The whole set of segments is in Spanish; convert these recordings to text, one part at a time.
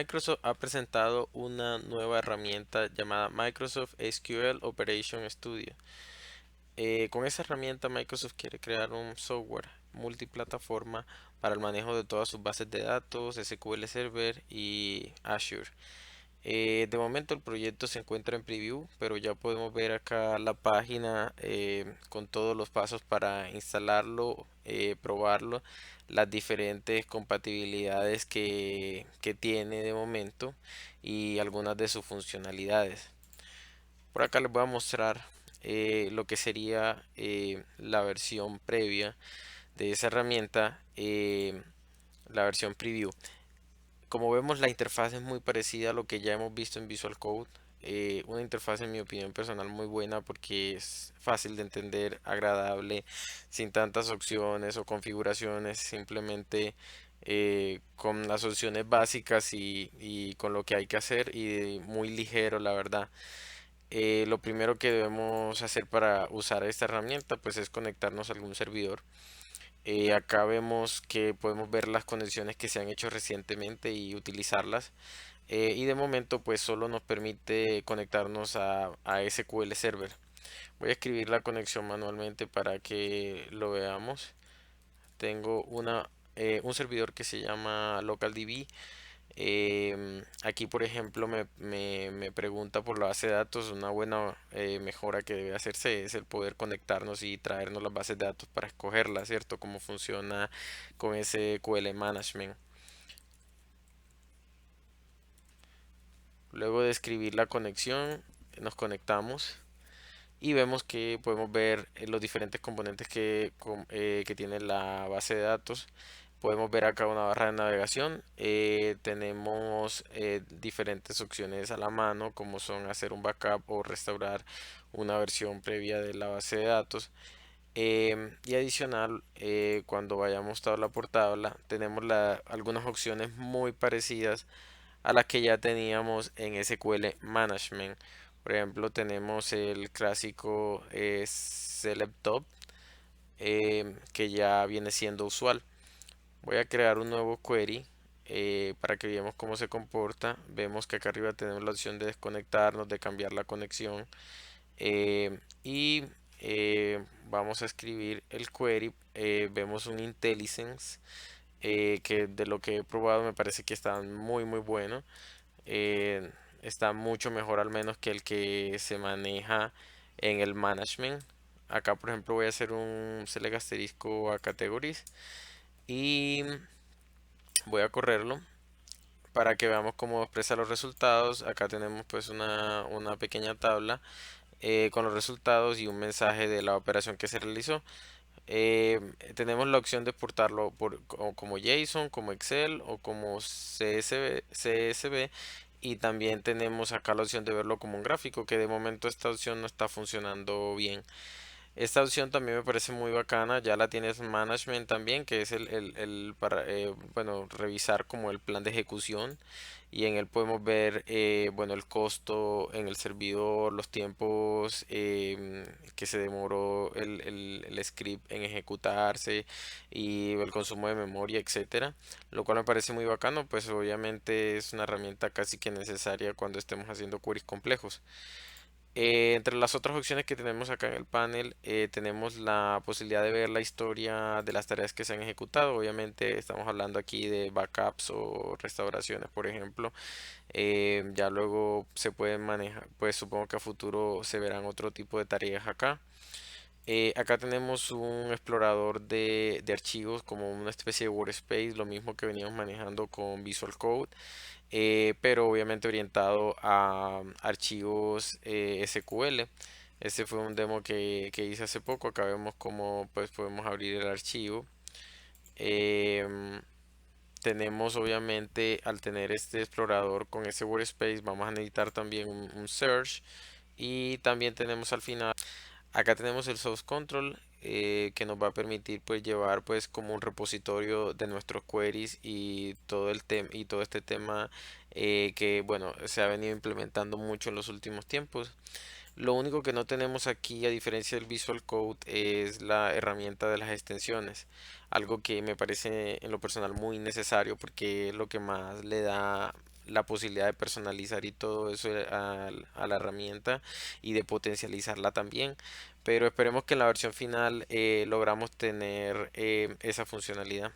Microsoft ha presentado una nueva herramienta llamada Microsoft SQL Operation Studio. Con esa herramienta Microsoft quiere crear un software multiplataforma para el manejo de todas sus bases de datos, SQL Server y Azure. De momento el proyecto se encuentra en preview, pero ya podemos ver acá la página con todos los pasos para instalarlo, probarlo, las diferentes compatibilidades que tiene de momento y algunas de sus funcionalidades. Por acá les voy a mostrar lo que sería la versión previa de esa herramienta, la versión preview. Como vemos, la interfaz es muy parecida a lo que ya hemos visto en Visual Code. Una interfaz, en mi opinión personal, muy buena porque es fácil de entender, agradable, sin tantas opciones o configuraciones, simplemente con las opciones básicas y con lo que hay que hacer y muy ligero, la verdad. Lo primero que debemos hacer para usar esta herramienta pues es conectarnos a algún servidor. Acá vemos que podemos ver las conexiones que se han hecho recientemente y utilizarlas. Y de momento pues solo nos permite conectarnos a SQL Server. Voy a escribir la conexión manualmente para que lo veamos. Tengo un servidor que se llama LocalDB. Aquí, por ejemplo, me pregunta por la base de datos. Una buena mejora que debe hacerse es el poder conectarnos y traernos las bases de datos para escogerlas, ¿cierto? Cómo funciona con SQL Management. Luego de escribir la conexión, nos conectamos y vemos que podemos ver los diferentes componentes que tiene la base de datos. Podemos ver acá una barra de navegación. Tenemos diferentes opciones a la mano, como son hacer un backup o restaurar una versión previa de la base de datos. Y adicional, cuando vayamos tabla por tabla, tenemos algunas opciones muy parecidas a las que ya teníamos en SQL Management. Por ejemplo, tenemos el clásico Select Top, que ya viene siendo usual. Voy a crear un nuevo query para que veamos cómo se comporta. Vemos que acá arriba tenemos la opción de desconectarnos, de cambiar la conexión. Y vamos a escribir el query. Vemos un IntelliSense que de lo que he probado me parece que está muy bueno. eh, Está mucho mejor al menos que el que se maneja en el management. Acá por ejemplo voy a hacer un select asterisco a categories y voy a correrlo para que veamos cómo expresa los resultados. Acá tenemos pues una pequeña tabla con los resultados y un mensaje de la operación que se realizó. Tenemos la opción de exportarlo como JSON, como Excel o como CSV, y también tenemos acá la opción de verlo como un gráfico, que de momento esta opción no está funcionando bien. Esta opción también me parece muy bacana, ya la tienes en Management también, que es el para bueno, revisar como el plan de ejecución y en él podemos ver bueno, el costo en el servidor, los tiempos que se demoró el script en ejecutarse y el consumo de memoria, etcétera, lo cual me parece muy bacano, pues obviamente es una herramienta casi que necesaria cuando estemos haciendo queries complejos. Entre las otras opciones que tenemos acá en el panel, tenemos la posibilidad de ver la historia de las tareas que se han ejecutado. Obviamente estamos hablando aquí de backups o restauraciones, por ejemplo. Ya luego se pueden manejar, pues supongo que a futuro se verán otro tipo de tareas acá. Acá tenemos un explorador de archivos como una especie de workspace, lo mismo que veníamos manejando con Visual Code, pero obviamente orientado a archivos SQL. Este fue un demo que hice hace poco. Acá vemos cómo pues podemos abrir el archivo. Em, Tenemos obviamente al tener este explorador con ese workspace vamos a necesitar también un search y también tenemos al final acá tenemos el source control que nos va a permitir pues llevar pues como un repositorio de nuestros queries y todo el tema y todo este tema que bueno se ha venido implementando mucho en los últimos tiempos. Lo único que no tenemos aquí, a diferencia del Visual Code, es la herramienta de las extensiones. Algo que me parece en lo personal muy necesario porque es lo que más la posibilidad de personalizar y todo eso a la herramienta y de potencializarla también. Pero esperemos que en la versión final logramos tener esa funcionalidad.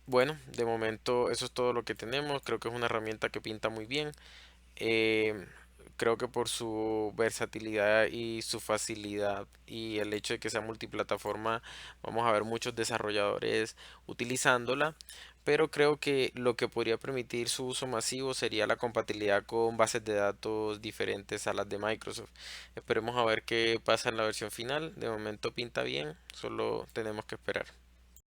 Bueno, de momento eso es todo lo que tenemos. Creo que es una herramienta que pinta muy bien. Eh, Creo que por su versatilidad y su facilidad y el hecho de que sea multiplataforma, vamos a ver muchos desarrolladores utilizándola. Pero creo que lo que podría permitir su uso masivo sería la compatibilidad con bases de datos diferentes a las de Microsoft. Esperemos a ver qué pasa en la versión final. De momento pinta bien, solo tenemos que esperar.